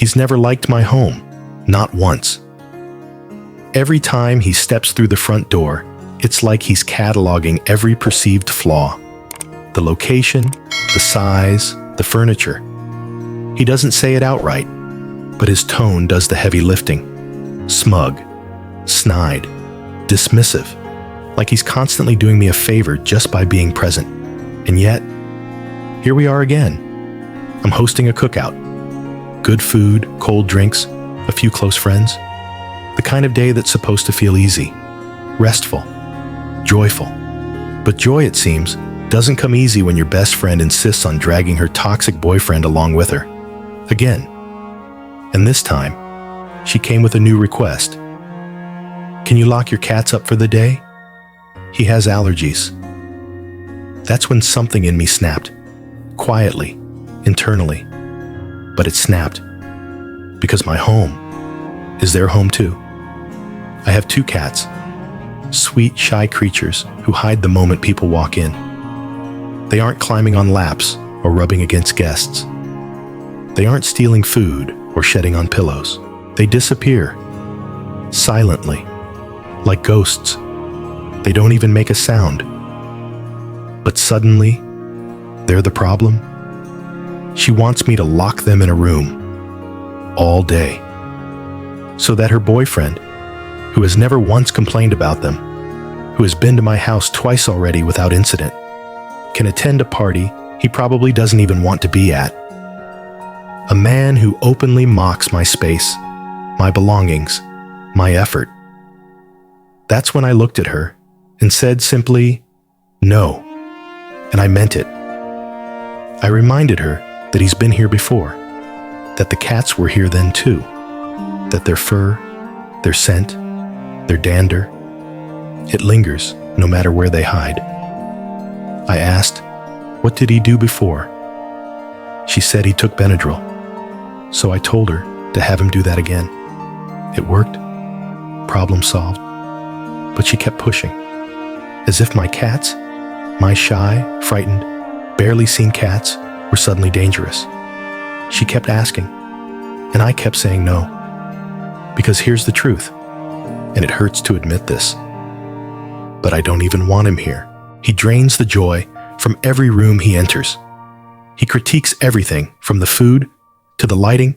He's never liked my home, not once. Every time he steps through the front door, it's like he's cataloging every perceived flaw. The location, the size, the furniture. He doesn't say it outright, but his tone does the heavy lifting. Smug, snide, dismissive, like he's constantly doing me a favor just by being present. And yet, here we are again. I'm hosting a cookout. Good food, cold drinks, a few close friends. The kind of day that's supposed to feel easy, restful, joyful. But joy, it seems, doesn't come easy when your best friend insists on dragging her toxic boyfriend along with her. Again. And this time, she came with a new request. Can you lock your cats up for the day? He has allergies. That's when something in me snapped. Quietly, internally. But it snapped. Because my home is their home too. I have 2 cats. Sweet, shy creatures who hide the moment people walk in. They aren't climbing on laps or rubbing against guests. They aren't stealing food or shedding on pillows. They disappear. Silently. Like ghosts. They don't even make a sound. But suddenly, they're the problem. She wants me to lock them in a room. All day. So that her boyfriend, who has never once complained about them, who has been to my house twice already without incident, can attend a party he probably doesn't even want to be at. A man who openly mocks my space, my belongings, my effort. That's when I looked at her and said simply, no. And I meant it. I reminded her that he's been here before, that the cats were here then too, that their fur, their scent, their dander, it lingers no matter where they hide. I asked, what did he do before? She said he took Benadryl, so I told her to have him do that again. It worked, problem solved, but she kept pushing, as if my cats, my shy, frightened, barely seen cats, were suddenly dangerous. She kept asking, and I kept saying no, because here's the truth, and it hurts to admit this, but I don't even want him here. He drains the joy from every room he enters. He critiques everything from the food to the lighting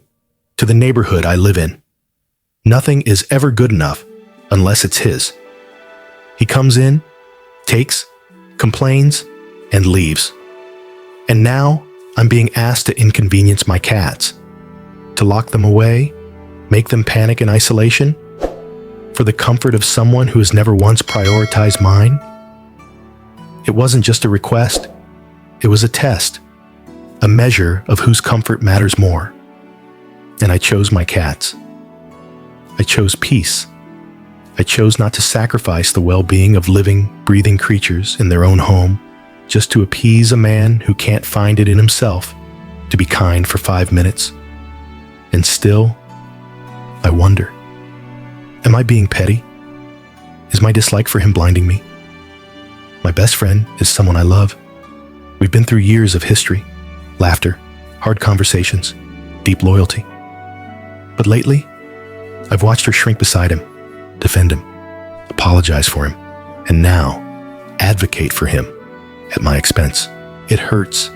to the neighborhood I live in. Nothing is ever good enough unless it's his. He comes in, takes, complains, and leaves. And now I'm being asked to inconvenience my cats, to lock them away, make them panic in isolation, for the comfort of someone who has never once prioritized mine. It wasn't just a request, it was a test, a measure of whose comfort matters more. And I chose my cats. I chose peace. I chose not to sacrifice the well-being of living, breathing creatures in their own home just to appease a man who can't find it in himself to be kind for 5 minutes. And still, I wonder, am I being petty? Is my dislike for him blinding me? My best friend is someone I love. We've been through years of history, laughter, hard conversations, deep loyalty. But lately, I've watched her shrink beside him, defend him, apologize for him, and now advocate for him at my expense. It hurts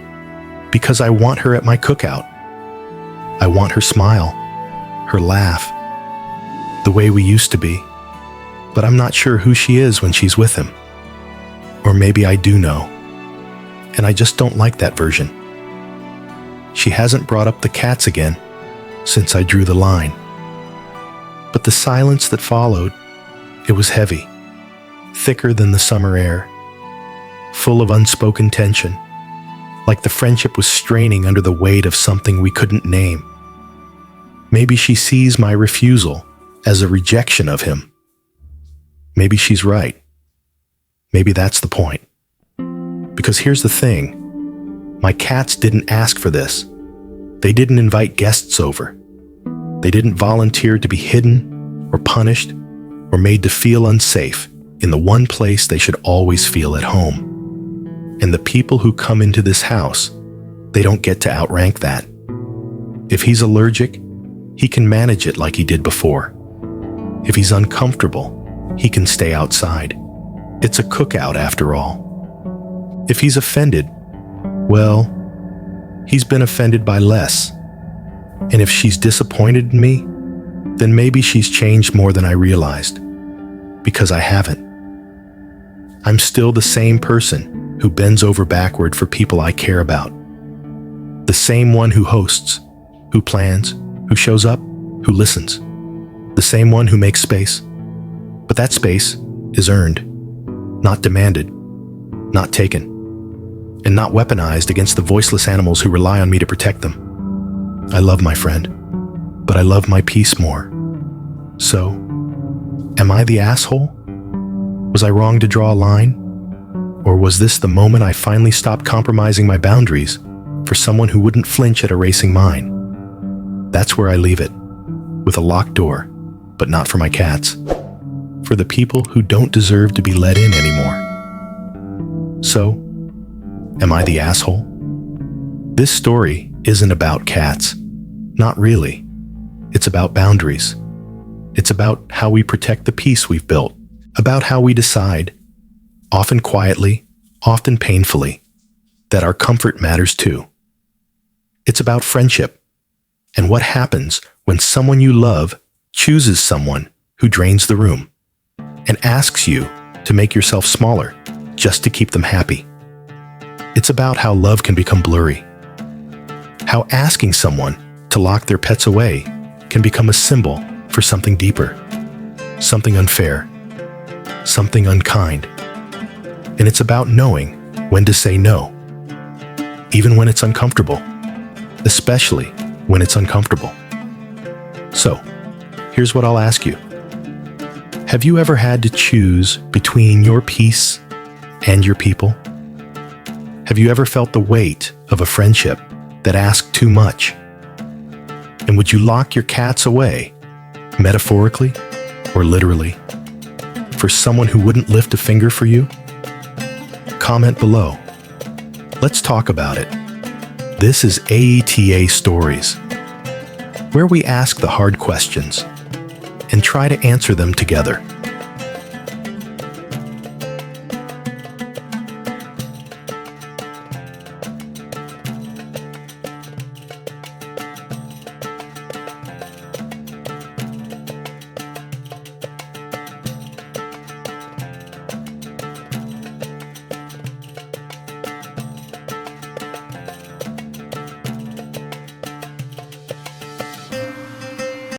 because I want her at my cookout. I want her smile, her laugh, the way we used to be. But I'm not sure who she is when she's with him. Or maybe I do know, and I just don't like that version. She hasn't brought up the cats again since I drew the line. But the silence that followed, it was heavy, thicker than the summer air, full of unspoken tension, like the friendship was straining under the weight of something we couldn't name. Maybe she sees my refusal as a rejection of him. Maybe she's right. Maybe that's the point. Because here's the thing. My cats didn't ask for this. They didn't invite guests over. They didn't volunteer to be hidden or punished or made to feel unsafe in the one place they should always feel at home. And the people who come into this house, they don't get to outrank that. If he's allergic, he can manage it like he did before. If he's uncomfortable, he can stay outside. It's a cookout after all. If he's offended, well, he's been offended by less. And if she's disappointed in me, then maybe she's changed more than I realized. Because I haven't. I'm still the same person who bends over backward for people I care about. The same one who hosts, who plans, who shows up, who listens. The same one who makes space. But that space is earned, not demanded, not taken, and not weaponized against the voiceless animals who rely on me to protect them. I love my friend, but I love my peace more. So, am I the asshole? Was I wrong to draw a line? Or was this the moment I finally stopped compromising my boundaries for someone who wouldn't flinch at erasing mine? That's where I leave it, with a locked door, but not for my cats. For the people who don't deserve to be let in anymore. So, am I the asshole? This story isn't about cats. Not really. It's about boundaries. It's about how we protect the peace we've built. About how we decide, often quietly, often painfully, that our comfort matters too. It's about friendship and what happens when someone you love chooses someone who drains the room and asks you to make yourself smaller just to keep them happy. It's about how love can become blurry. How asking someone to lock their pets away can become a symbol for something deeper, something unfair, something unkind. And it's about knowing when to say no, even when it's uncomfortable, especially when it's uncomfortable. So, here's what I'll ask you. Have you ever had to choose between your peace and your people? Have you ever felt the weight of a friendship that asked too much? And would you lock your cats away, metaphorically or literally, for someone who wouldn't lift a finger for you? Comment below. Let's talk about it. This is AITA Stories, where we ask the hard questions and try to answer them together.